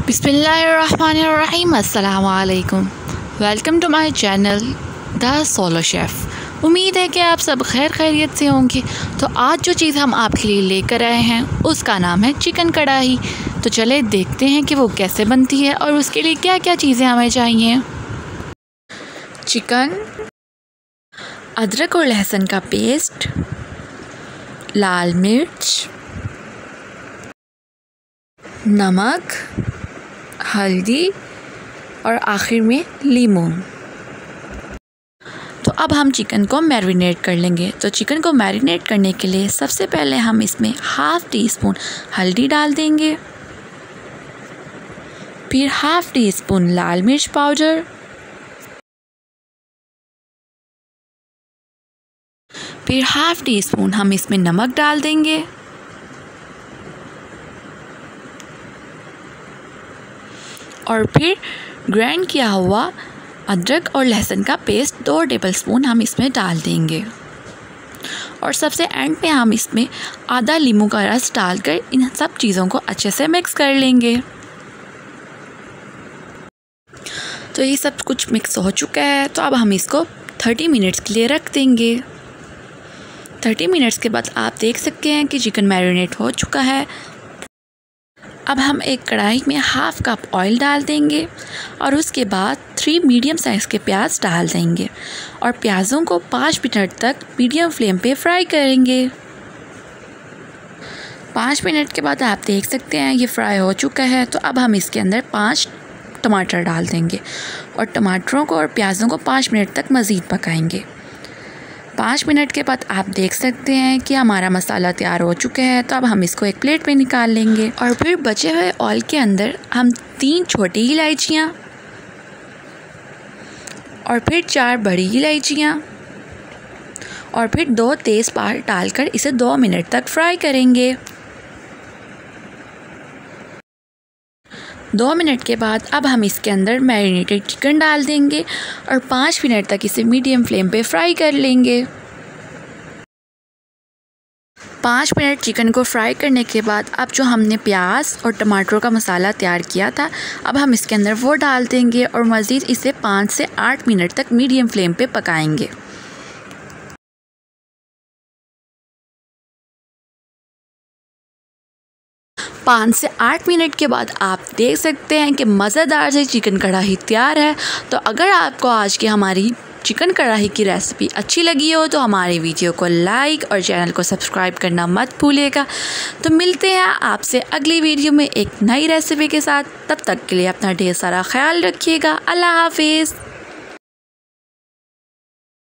बिस्मिल्लाहिर्रहमानिर्रहीम। अस्सलाम वालेकुम। Welcome to my channel the solo chef. उम्मीद है कि आप सब खैरियत से होंगे। तो आज जो चीज़ हम आपके लिए लेकर आए हैं उसका नाम है चिकन कढ़ाई। तो चले देखते हैं कि वो कैसे बनती है और उसके लिए क्या क्या चीज़ें हमें चाहिए। चिकन, अदरक और लहसुन का पेस्ट, लाल मिर्च, नमक, हल्दी और आखिर में लीमू। तो अब हम चिकन को मैरिनेट कर लेंगे। तो चिकन को मैरिनेट करने के लिए सबसे पहले हम इसमें हाफ़ टी स्पून हल्दी डाल देंगे, फिर हाफ़ टी स्पून लाल मिर्च पाउडर, फिर हाफ़ टी स्पून हम इसमें नमक डाल देंगे और फिर ग्राइंड किया हुआ अदरक और लहसुन का पेस्ट 2 टेबलस्पून हम इसमें डाल देंगे और सबसे एंड पे हम इसमें आधा नींबू का रस डालकर इन सब चीज़ों को अच्छे से मिक्स कर लेंगे। तो ये सब कुछ मिक्स हो चुका है। तो अब हम इसको 30 मिनट्स के लिए रख देंगे। 30 मिनट्स के बाद आप देख सकते हैं कि चिकन मैरिनेट हो चुका है। अब हम एक कढ़ाई में हाफ़ कप ऑयल डाल देंगे और उसके बाद 3 मीडियम साइज़ के प्याज डाल देंगे और प्याज़ों को 5 मिनट तक मीडियम फ्लेम पे फ्राई करेंगे। 5 मिनट के बाद आप देख सकते हैं ये फ्राई हो चुका है। तो अब हम इसके अंदर 5 टमाटर डाल देंगे और टमाटरों को और प्याज़ों को 5 मिनट तक मज़ीद पकाएंगे। 5 मिनट के बाद आप देख सकते हैं कि हमारा मसाला तैयार हो चुका है। तो अब हम इसको एक प्लेट में निकाल लेंगे और फिर बचे हुए ऑयल के अंदर हम 3 छोटी इलायचियाँ और फिर 4 बड़ी इलायचियाँ और फिर 2 तेज़पात डालकर इसे 2 मिनट तक फ्राई करेंगे। 2 मिनट के बाद अब हम इसके अंदर मैरिनेटेड चिकन डाल देंगे और 5 मिनट तक इसे मीडियम फ्लेम पे फ्राई कर लेंगे। 5 मिनट चिकन को फ्राई करने के बाद अब जो हमने प्याज और टमाटरों का मसाला तैयार किया था अब हम इसके अंदर वो डाल देंगे और मज़ीद इसे 5 से 8 मिनट तक मीडियम फ्लेम पे पकाएंगे। पाँच से 8 मिनट के बाद आप देख सकते हैं कि मज़ेदार से चिकन कढ़ाई तैयार है। तो अगर आपको आज की हमारी चिकन कढ़ाई की रेसिपी अच्छी लगी हो तो हमारी वीडियो को लाइक और चैनल को सब्सक्राइब करना मत भूलिएगा। तो मिलते हैं आपसे अगली वीडियो में एक नई रेसिपी के साथ। तब तक के लिए अपना ढेर सारा ख्याल रखिएगा। अल्लाह हाफिज़।